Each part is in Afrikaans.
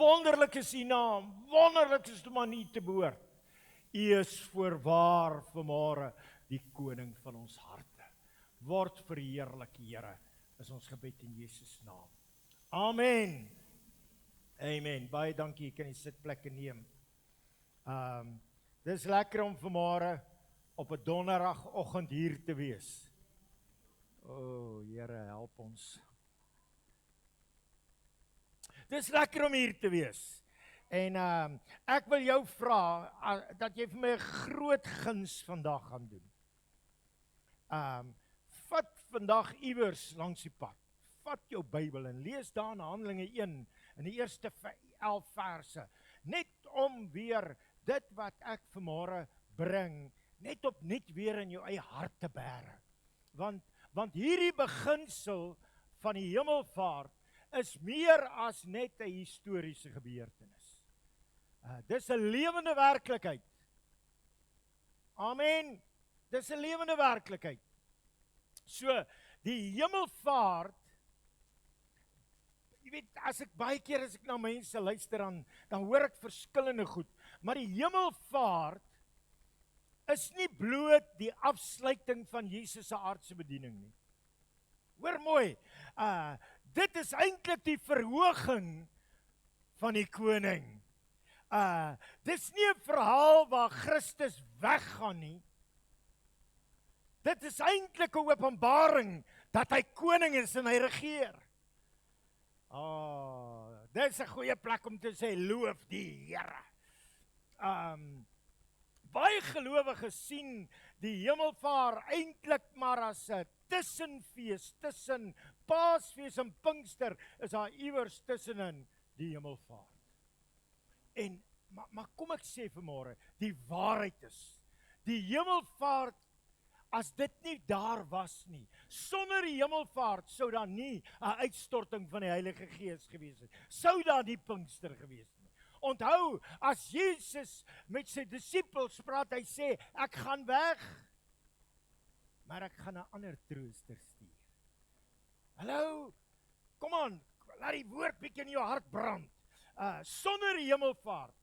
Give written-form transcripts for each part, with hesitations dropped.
Wonderlik is U naam, wonderlik is om aan U te behoort. U is voorwaar vanmôre die koning van ons harte. Word verheerlik, Here, is ons gebed in Jesus naam. Amen. Amen. Baie dankie, jy kan die sitplekke neem. Dis lekker om vanmôre op 'n donderdagoggend hier te wees. O, Here, help ons. Dis lekker om hier te wees. En ek wil jou vra dat jy vir my 'n groot guns vandag gaan doen. Vat vandag iewers langs die pad. Vat jou Bybel en lees daar in Handelinge 1 in die eerste 11 verse. Net om weer dit wat ek vanmôre bring, net opnuut weer in jou eie hart te bære. Want hierdie beginsel van die hemelvaart is meer as net 'n historiese gebeurtenis. Dis 'n lewende werklikheid. Amen. Dis 'n lewende werklikheid. So, die hemelvaart, jy weet, as ek na mense luister, dan hoor ek verskillende goed. Maar die hemelvaart is nie bloot die afsluiting van Jesus se aardse bediening nie. Hoor mooi, dit is eintlik die verhoging van die koning. Dis nie 'n verhaal waar Christus weggaan nie. Dit is eintlik 'n openbaring dat hy koning is en hy regeer. Dis 'n goeie plek om te sê, loof die Here. Baie gelowiges sien die hemelvaart eintlik maar as 'n tussenfees, tussen Paasfees en Pinkster is daar iewers tussenin die hemelvaart. Maar kom ek sê vanmôre, die waarheid is, die hemelvaart, as dit nie daar was nie, sonder die hemelvaart sou daar nie 'n uitstorting van die Heilige Gees gewees het. Sou daar nie Pinkster gewees nie. Onthou, as Jesus met sy disippels praat, hy sê, ek gaan weg, maar ek gaan 'n ander trooster stuur. Hallo, kom aan, laat die woord bietjie in jou hart brand. Sonder die hemelvaart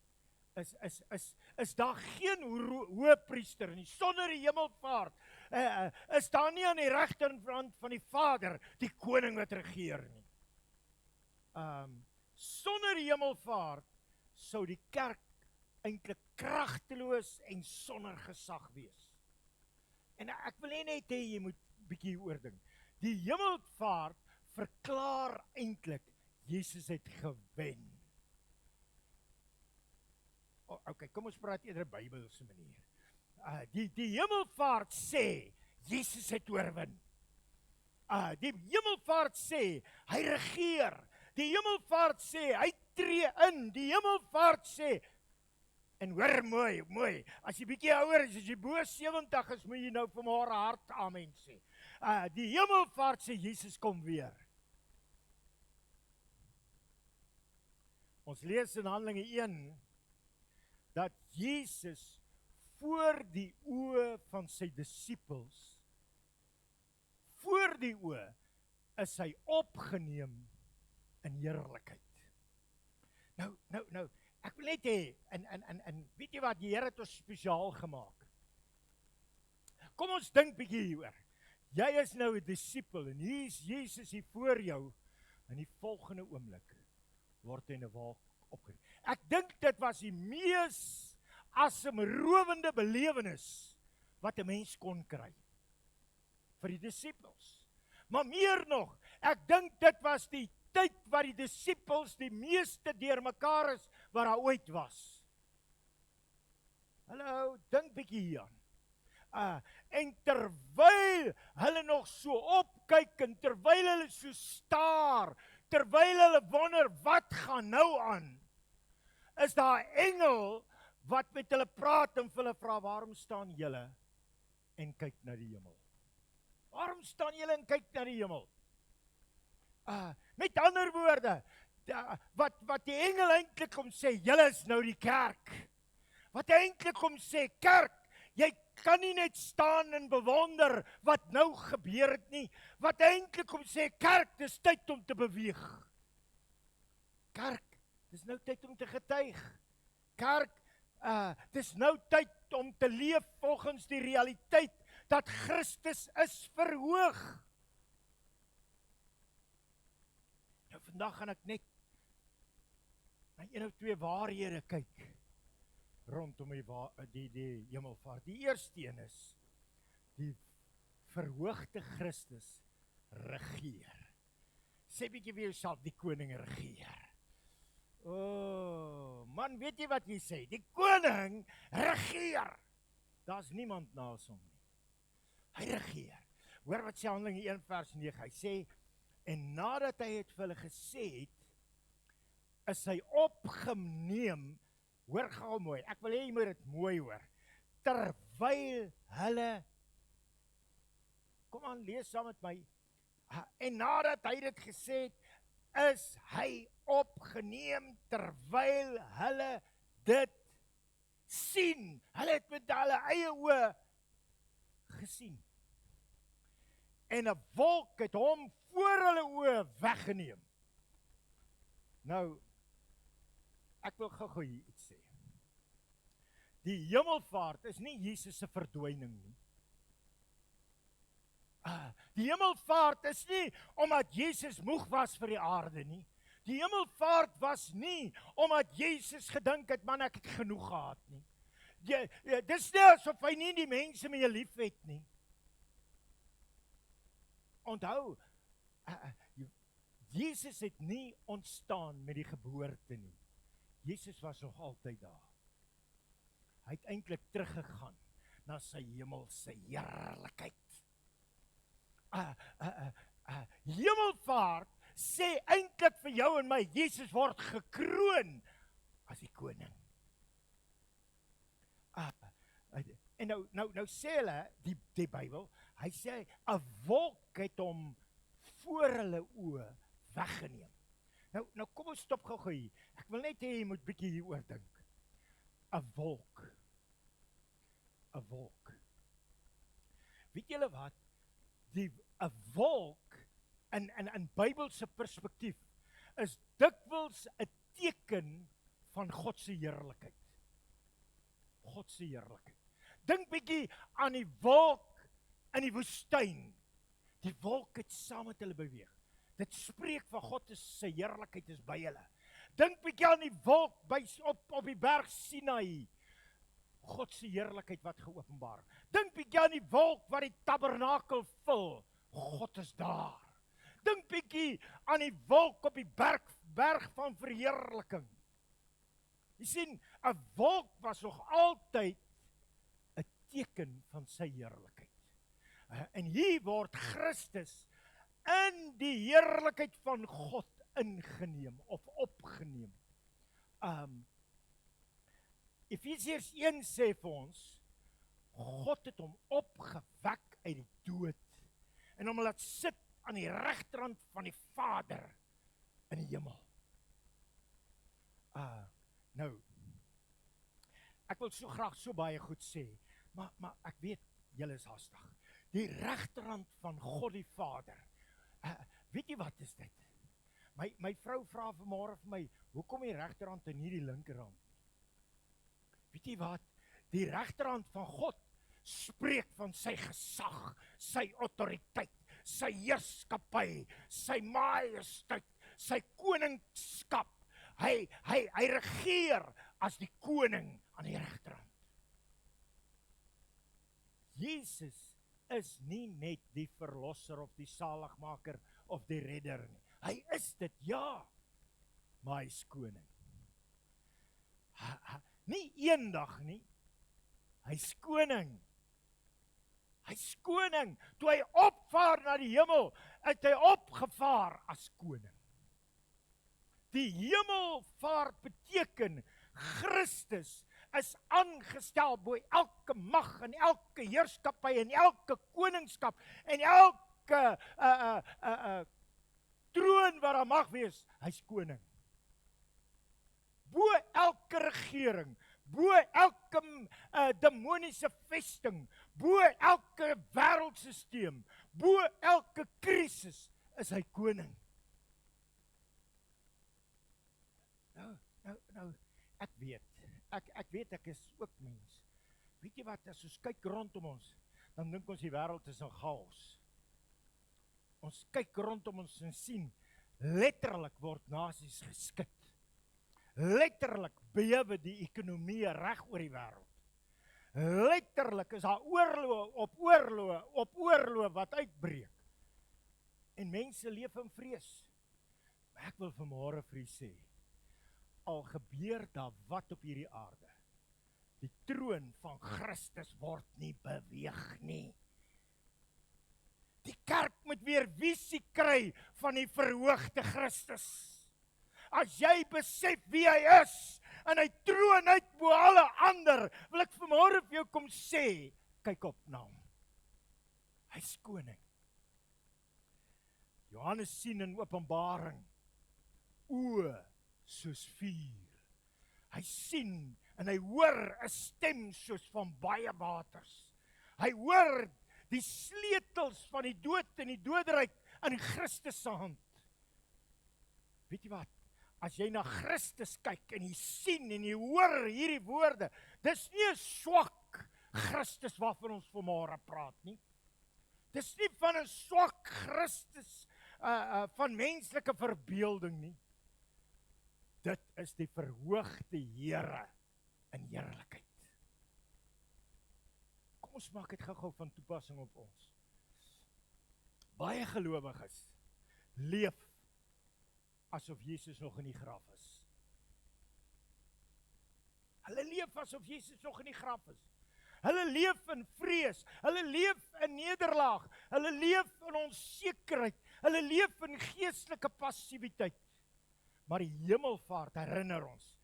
is daar geen hoëpriester nie. Sonder die hemelvaart is daar nie aan die regterkant van die Vader die koning wat regeer nie. Sonder die hemelvaart sou die kerk eintlik kragteloos en sonder gesag wees. En ek wil net hê jy moet bietjie oordink. Die hemelvaart verklaar eintlik Jesus het gewen. Okay, kom ons praat eerder Bybelse manier. Die hemelvaart sê Jesus het oorwin. Die hemelvaart sê hy regeer. Die hemelvaart sê hy tree in. Die hemelvaart sê, en hoor mooi, as jy bietjie ouer is, as jy bo 70 is, moet jy nou vanmôre hard amen sê. Die hemelvaart sê Jesus kom weer. Ons lees in Handelinge 1 dat Jesus voor die oë van sy disippels, voor die oë is hy opgeneem in heerlikheid. Nou, ek wil net hê, en weet jy wat, die Here het ons spesiaal gemaak. Kom ons dink bietjie hieroor. Jy is nou 'n disipel en hier is Jesus hier voor jou, en die volgende oomblik word hy in 'n wolk opgeneem. Ek dink dit was die mees asemrowende belewenis wat 'n mens kon kry vir die disippels. Maar meer nog, ek dink dit was die tyd wat die disippels die meeste deurmekaar is wat daar ooit was. Hallo, dink bietjie hieraan. En terwyl hulle nog so opkyk en terwyl hulle so staar, terwyl hulle wonder wat gaan nou aan, is daar 'n engel wat met hulle praat en vir hulle vra, waarom staan julle en kyk na die hemel? Waarom staan julle en kyk na die hemel? Met ander woorde, wat die engel eintlik kom sê, julle is nou die kerk. Wat hy eintlik kom sê, kerk, jy kan nie net staan en bewonder wat nou gebeur het nie. Wat hy eintlik kom sê, kerk, dis tyd om te beweeg. Kerk, Dis nou tyd om te getuig. Kerk, dis nou tyd om te leef volgens die realiteit dat Christus is verhoog. Nou vandag gaan ek net na 1 of 2 waarhede kyk rondom die hemelvaart. Die eerste een is die verhoogde Christus regeer. Sê bietjie vir jouself, die koning regeer. Man, weet jy wat jy sê? Die koning regeer. Daar's niemand naas hom nie. Hy regeer. Hoor wat sê Handelinge 1 vers 9. Hy sê, en nadat hy het vir hulle gesê het, is hy opgeneem. Hoor gou mooi, ek wil hê jy moet dit mooi hoor. Terwyl hulle, kom aan, lees saam met my. En nadat hy dit gesê het, is hy opgeneem terwyl hulle dit sien. Hulle het met hulle eie oë gesien. En 'n wolk het hom voor hulle oë weggeneem. Nou, ek wil gou hier iets sê. Die hemelvaart is nie Jesus se verdwyning nie. Die hemelvaart is nie omdat Jesus moeg was vir die aarde nie. Die hemelvaart was nie omdat Jesus gedink het, man, ek het genoeg gehad nie. Dis nie asof hy nie die mense meer lief het nie. Onthou, Jesus het nie ontstaan met die geboorte nie. Jesus was nog altyd daar. Hy het eintlik teruggegaan na sy hemelse heerlikheid. Hemelvaart sê eintlik vir jou en my, Jesus word gekroon as die koning. En nou sê hulle, die Bybel, hy sê, 'n wolk het hom voor hulle oë weggeneem. Nou kom ons stop gou hier. Ek wil net hê jy moet bietjie hieroor dink. 'n wolk. 'n wolk. Weet julle wat? 'n wolk in Bybelse perspektief is dikwels 'n teken van God se heerlikheid. God se heerlikheid. Dink bietjie aan die wolk in die woestyn. Die wolk het saam met hulle beweeg. Dit spreek van God se heerlikheid is by hulle. Dink bietjie aan die wolk op die berg Sinai. God se heerlikheid wat geopenbaar. Dink bietjie aan die wolk wat die tabernakel vul. God is daar. Dink bietjie aan die wolk op die berg van verheerliking. Jy sien, 'n wolk was nog altyd 'n teken van sy heerlikheid. En hier word Christus in die heerlikheid van God ingeneem of opgeneem. Efesiërs 1 sê vir ons, God het hom opgewek uit die dood en hom laat sit aan die regterhand van die Vader in die hemel. Nou, ek wil so graag so baie goed sê, maar ek weet, julle is haastig. Die regterhand van God die Vader. Weet jy wat is dit? My vrou vra vanmôre vir my, hoekom die regterhand en nie die linkerhand? Weet jy wat? Die regterhand van God spreek van sy gesag, sy autoriteit, sy heerskappy, sy majesteit, sy koningskap. Hy regeer as die koning aan die regterhand. Jesus is nie net die verlosser of die saligmaker of die redder nie. Hy is dit, ja, maar hy is koning. Nie eendag nie, hy is koning. Hy is koning. Toe hy opvaar na die hemel, het hy opgevaar as koning. Die hemelvaart beteken Christus is aangestel bo elke mag en elke heerskappy en elke koningskap en elke troon wat daar mag wees, hy's koning. Bo elke regering, bo elke demoniese vesting, bo elke wêreldsisteem, bo elke krisis is hy koning. Nou, ek weet ek is ook mens. Weet jy wat, as ons kyk rondom ons, dan dink ons die wêreld is in chaos. Ons kyk rondom ons en sien, letterlik word nasies geskit. Letterlik bewe die ekonomie reg oor die wêreld. Letterlik is daar oorloë op oorloë wat uitbreek. En mense leef in vrees. Maar ek wil vanmôre vir u sê, al gebeur daar wat op hierdie aarde, die troon van Christus word nie beweeg nie. Die kerk moet weer visie kry van die verhoogde Christus. As jy besef wie hy is, en hy troon uit bo alle ander, wil ek vanmôre vir jou kom sê, kyk op na hom. Hy's koning. Johannes sien in Openbaring, oë soos vuur. Hy sien en hy hoor 'n stem soos van baie waters. Hy hoor die sleutels van die dood en die doderyk in Christus se hand. Weet jy wat? As jy na Christus kyk en jy sien en jy hoor hierdie woorde, dis nie 'n swak Christus waarvan ons vanmôre praat nie. Dis nie van 'n swak Christus van menslike verbeelding nie. Dit is die verhoogde Here in heerlikheid. Kom ons maak dit gou-gou van toepassing op ons. Baie gelowiges leef asof Jesus nog in die graf is. Hulle leef asof Jesus nog in die graf is. Hulle leef in vrees, hulle leef in nederlaag, hulle leef in onsekerheid, hulle leef in geestelike passiwiteit. Maar die hemelvaart herinner ons,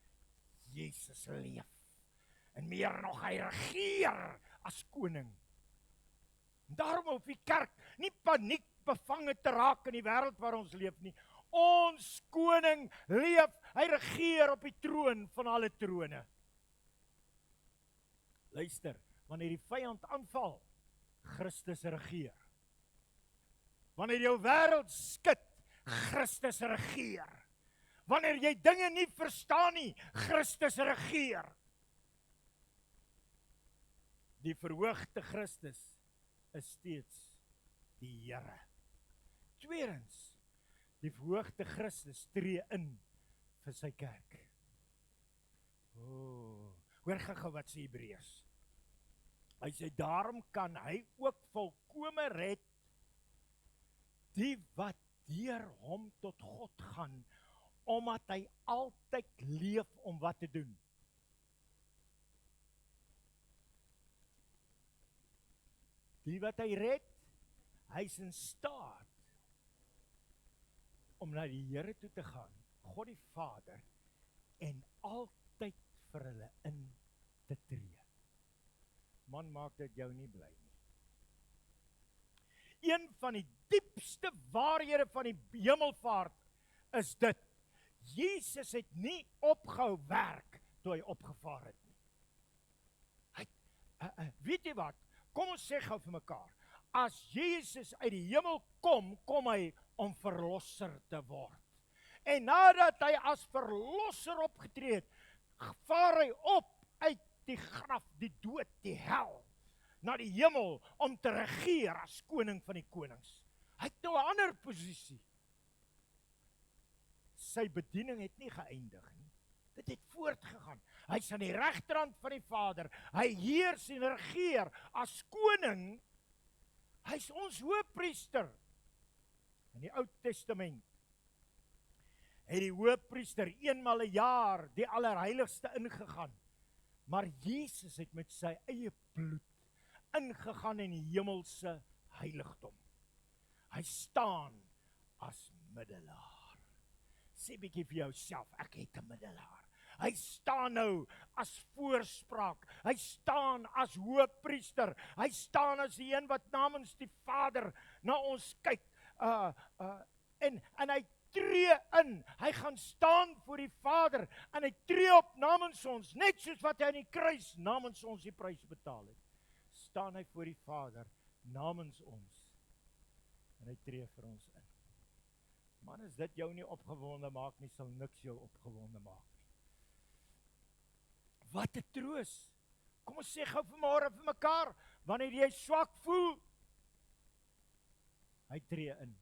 Jesus leef. En meer nog, hy regeer as koning. Daarom hoef die kerk nie paniek bevange te raak in die wêreld waar ons leef nie. Ons koning leef, hy regeer op die troon van alle trone. Luister, wanneer die vyand aanval, Christus regeer. Wanneer jou wêreld skud, Christus regeer. Wanneer jy dinge nie verstaan nie, Christus regeer. Die verhoogde Christus is steeds die Here. Tweedens, die verhoogde Christus tree in vir sy kerk. Hoor gou wat sê Hebreërs. Hy sê, daarom kan hy ook volkome red die wat deur hom tot God gaan, omdat hy altyd leef om wat te doen. Die wat hy red, hy is in staat om na die Here toe te gaan, God die Vader, en altyd vir hulle in te tree. Man, maak dit jou nie bly nie. Een van die diepste waarhede van die hemelvaart is dit, Jesus het nie opgehou werk toe hy opgevaar het nie. Weet jy wat? Kom ons sê gou vir mekaar, as Jesus uit die hemel kom, kom hy om verlosser te word. En nadat hy as verlosser opgetree het, vaar hy op uit die graf, die dood, die hel, na die hemel om te regeer as koning van die konings. Hy het nou 'n ander posisie. Sy bediening het nie geëindig nie. Dit het voortgegaan. Hy's aan die regterhand van die Vader. Hy heers en regeer as koning. Hy's ons hoëpriester. In die Ou Testament het die hoëpriester eenmal 'n jaar die allerheiligste ingegaan. Maar Jesus het met sy eie bloed ingegaan in die hemelse heiligdom. Hy staan as middelaar. Sê bietjie vir jouself, ek het 'n middelaar. Hy staan nou as voorspraak. Hy staan as hoëpriester. Hy staan as die een wat namens die Vader na ons kyk. En hy tree in. Hy gaan staan voor die Vader en hy tree op namens ons, net soos wat hy aan die kruis namens ons die prys betaal het. Staan hy voor die Vader namens ons en hy tree vir ons in. Man, as dit jou nie opgewonde maak nie, sal niks jou opgewonde maak nie. Wat 'n troos. Kom ons sê gou vanmôre vir mekaar, wanneer jy swak voel, hy tree in.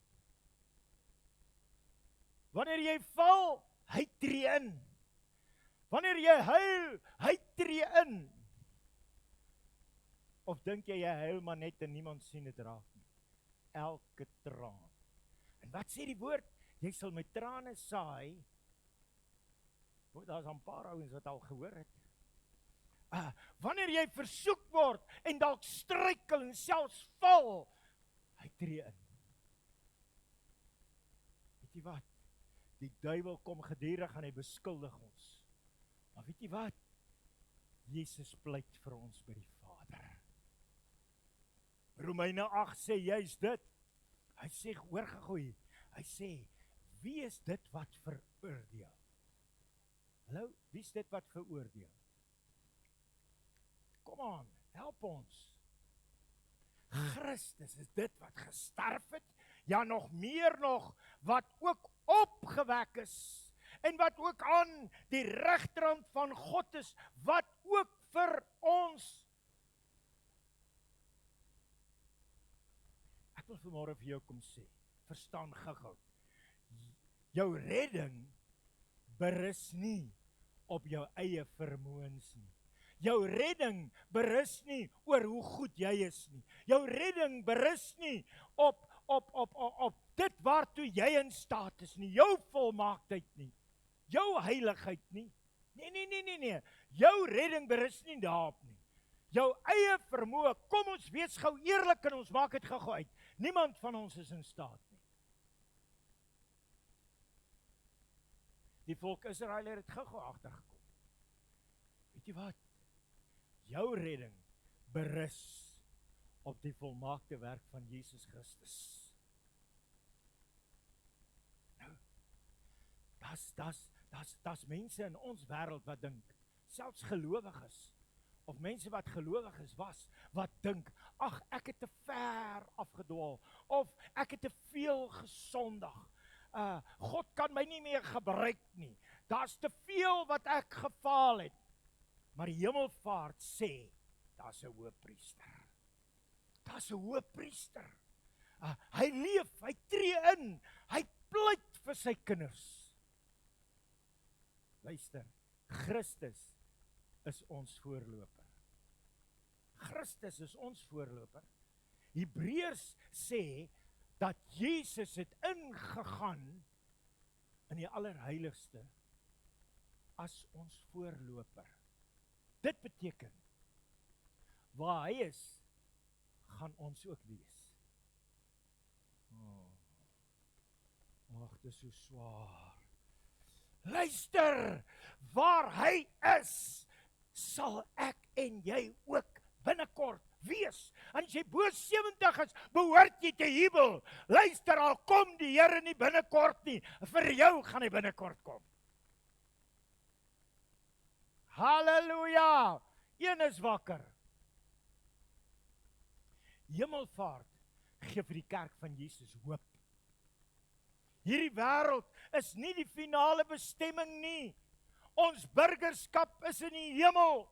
Wanneer jy val, hy tree in. Wanneer jy huil, hy tree in. Of dink jy huil maar net en niemand sien dit raak nie? Elke traan. En wat sê die woord? Jy sal met trane saai. Daar's 'n paar ouens wat al gehoor het. Wanneer jy versoek word en dalk struikel en selfs val, hy tree in. Weet jy wat? Die duiwel kom gedurig en hy beskuldig ons. Maar weet jy wat? Jesus pleit vir ons by die Vader. Romeine 8 sê juist dit. Hy sê, hoor gegooi, hy sê, wie is dit wat veroordeel? Hallo, wie is dit wat veroordeel? Kom aan, help ons. Christus is dit wat gesterf het, ja nog meer nog, wat ook opgewek is, en wat ook aan die regterhand van God is, wat ook vir ons. Ek wil vanmôre vir jou kom sê, verstaan gou-gou. Jou redding berus nie op jou eie vermoëns nie. Jou redding berus nie oor hoe goed jy is nie. Jou redding berus nie op dit waartoe jy in staat is nie. Jou volmaaktheid nie. Jou heiligheid nie. Nee. Jou redding berus nie daarop nie. Jou eie vermoë, kom ons wees gou eerlik en ons maak dit gou uit. Niemand van ons is in staat nie. Die volk Israel het dit gou agtergekom. Weet jy wat? Jou redding berus op die volmaakte werk van Jesus Christus. Nou, das mense in ons wêreld wat dink, selfs gelowiges, of mense wat gelowiges was, wat dink, ag, ek het te ver afgedwaal, of ek het te veel gesondig. God kan my nie meer gebruik nie. Daar's te veel wat ek gefaal het. Maar die hemelvaart sê, daar's 'n hoëpriester. Daar's 'n hoëpriester. Hy leef, hy tree in, hy pleit vir sy kinders. Luister, Christus is ons voorloper. Christus is ons voorloper. Hebreërs sê dat Jesus het ingegaan in die allerheiligste as ons voorloper. Dit beteken, waar hy is, gaan ons ook wees. Ag, dit is so swaar. Luister, waar hy is, sal ek en jy ook binnekort wees. En as jy bo 70 is, behoort jy te jubel. Luister, al kom die Here nie binnekort nie, vir jou gaan hy binnekort kom. Halleluja! Een is wakker. Hemelvaart gee vir die kerk van Jesus hoop. Hierdie wêreld is nie die finale bestemming nie. Ons burgerskap is in die hemel.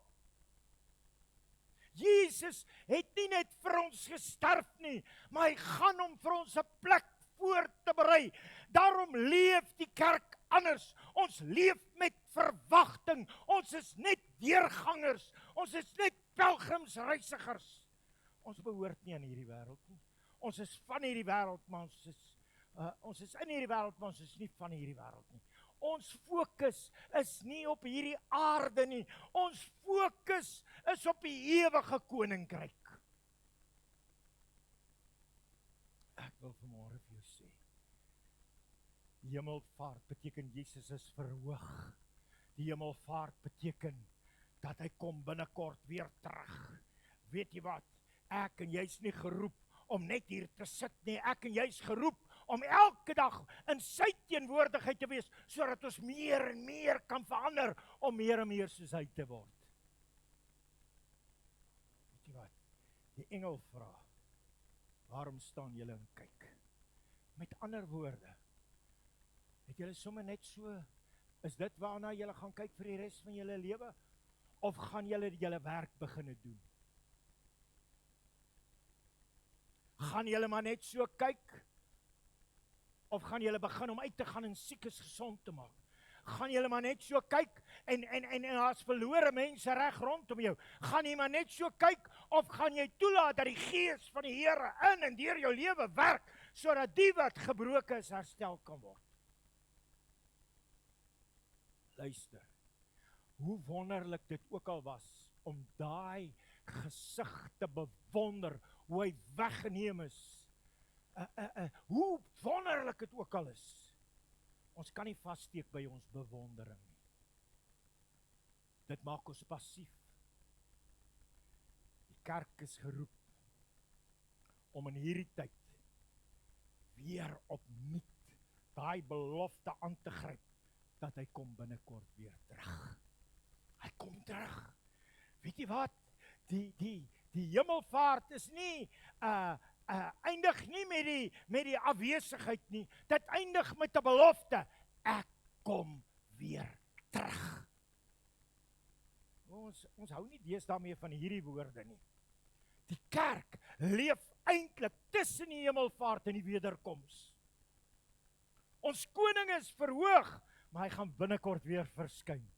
Jesus het nie net vir ons gesterf nie, maar hy gaan om vir ons 'n plek voor te berei. Daarom leef die kerk anders. Ons leef met verwagting. Ons is net deurgangers. Ons is net pelgrimsreisigers. Ons behoort nie aan hierdie wêreld nie. Ons is van hierdie wêreld, maar ons is in hierdie wêreld, maar ons is nie van hierdie wêreld nie. Ons fokus is nie op hierdie aarde nie. Ons fokus is op die ewige koninkryk. Ek wil vanmôre vir jou sê, hemelvaart beteken Jesus is verhoog. Die hemelvaart beteken dat hy kom binnekort weer terug. Weet jy wat? Ek en jy is nie geroep om net hier te sit nie. Ek en jy is geroep om elke dag in sy teenwoordigheid te wees, sodat ons meer en meer kan verander, om meer en meer soos hy te word. Weet jy wat? Die engel vra, waarom staan julle en kyk? Met ander woorde, Het julle sommer net so, is dit waarna julle gaan kyk vir die res van julle lewe? Of gaan julle julle werk beginne doen? Gaan julle maar net so kyk? Of gaan julle begin om uit te gaan en siekes gesond te maak? Gaan julle maar net so kyk en as verlore mense reg rondom jou? Gaan jy maar net so kyk of gaan jy toelaat dat die Gees van die Here in en deur jou lewe werk sodat die wat gebroken is herstel kan word? Luister, hoe wonderlik dit ook al was om daai gesig te bewonder, hoe hy weggeneem is. Hoe wonderlik dit ook al is. Ons kan nie vassteek by ons bewondering nie. Dit maak ons passief. Die kerk is geroep om in hierdie tyd weer opnuut daai belofte aan te gryp dat hy kom binnekort weer terug. Hy kom terug. Weet jy wat? Die hemelvaart is nie eindig nie met die afwesigheid nie. Dit eindig met 'n belofte. Ek kom weer terug. Ons hou nie deesdae meer van hierdie woorde nie. Die kerk leef eintlik tussen die hemelvaart en die wederkoms. Ons koning is verhoog, maar hy gaan binnekort weer verskyn.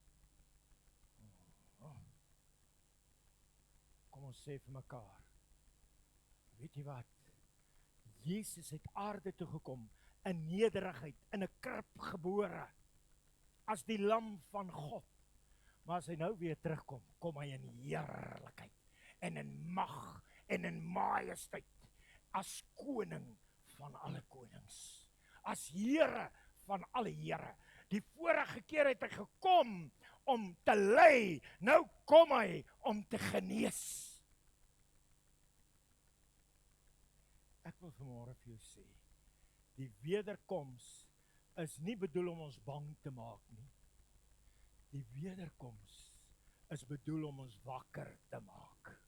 Kom ons sê vir mekaar. Weet jy wat? Jesus het aarde toe gekom, in nederigheid, in 'n krib gebore, as die lam van God. Maar as hy nou weer terugkom, kom hy in heerlikheid, en in mag, en in majesteit, as koning van alle konings, as Here van alle Here. Die vorige keer het hy gekom om te lei, nou kom hy om te genees. Ek wil vanmôre vir jou sê, die wederkoms is nie bedoel om ons bang te maak nie. Die wederkoms is bedoel om ons wakker te maak.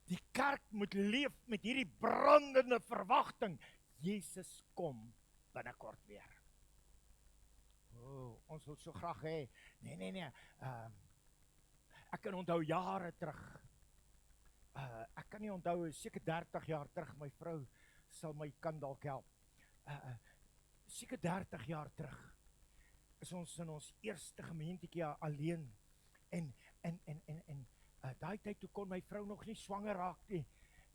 Die kerk moet leef met hierdie brandende verwagting. Jesus kom binnekort weer. Ons wil so graag hê. Nee. Ek kan onthou jare terug. Ek kan nie onthou, seker 30 jaar terug, my vrou sal my kan dalk help. Seker 30 jaar terug is ons in ons eerste gemeentetjie alleen en daai tyd toe kon my vrou nog nie swanger raak nie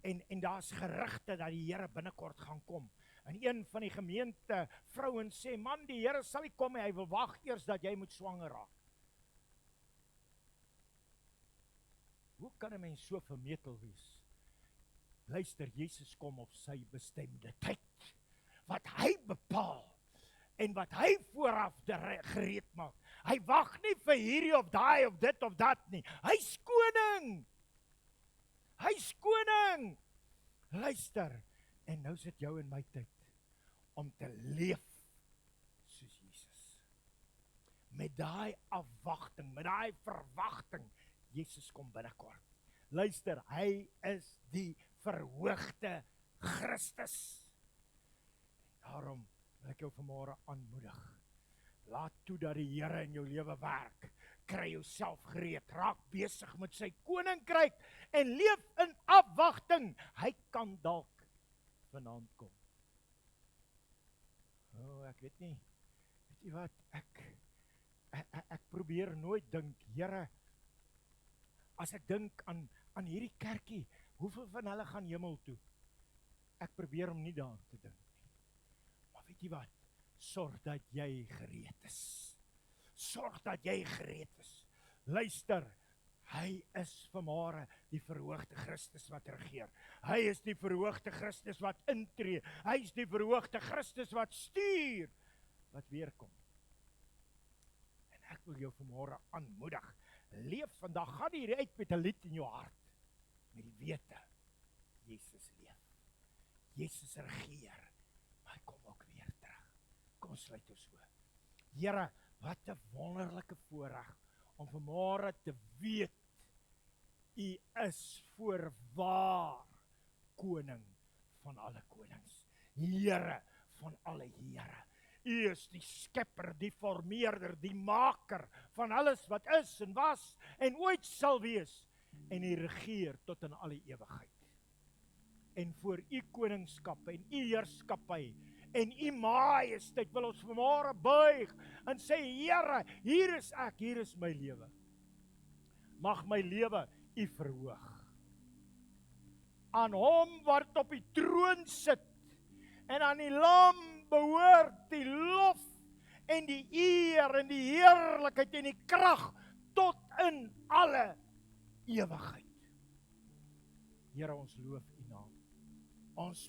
en daar's gerugte dat die Here binnekort gaan kom. En een van die gemeente vrouens sê, man, die Here sal nie kom nie, hy wil wag eers dat jy moet swanger raak. Hoe kan 'n mens so vermetel wees? Luister, Jesus kom op sy bestemde tyd, wat hy bepaal, en wat hy vooraf gereed maak. Hy wag nie vir hierdie of daai of dit of dat nie. Hy's koning! Hy's koning! Luister, en nou sit jou in my tyd, om te leef soos Jesus. Met daai afwagting, met daai verwagting, Jesus kom binnekort. Luister, hy is die verhoogde Christus. Daarom wil ek jou vanmôre aanmoedig. Laat toe dat die Here in jou lewe werk. Kry jouself gereed, raak besig met sy koninkryk en leef in afwagting. Hy kan dalk vanaand kom. Ek weet nie. Weet jy wat? Ek probeer nooit dink, Here, as ek dink aan hierdie kerkie, hoeveel van hulle gaan hemel toe? Ek probeer om nie daaraan te dink nie. Maar weet jy wat? Sorg dat jy gereed is. Sorg dat jy gereed is. Luister, hy is vanmôre die verhoogde Christus wat regeer. Hy is die verhoogde Christus wat intree. Hy is die verhoogde Christus wat stuur, wat weerkom. En ek wil jou vanmôre aanmoedig. Leef vandag, gaan hier uit met 'n lied in jou hart, met die wete, Jesus leef. Jesus regeer, maar hy kom ook weer terug. Kom sluit ons so. Here, wat 'n wonderlike voorreg om vanmôre te weet, U is voorwaar koning van alle konings, Here van alle Here. U is die skepper, die formeerder, die maker van alles wat is en was en ooit sal wees. En U regeer tot in alle ewigheid. En voor U koningskap en U heerskappy en U majesteit wil ons vanmôre buig en sê, Here, hier is ek, hier is my lewe. Mag my lewe U verhoog. Aan Hom wat op die troon sit en aan die Lam behoort die lof en die eer en die heerlikheid en die krag tot in alle ewigheid. Here, ons loof U naam. Ons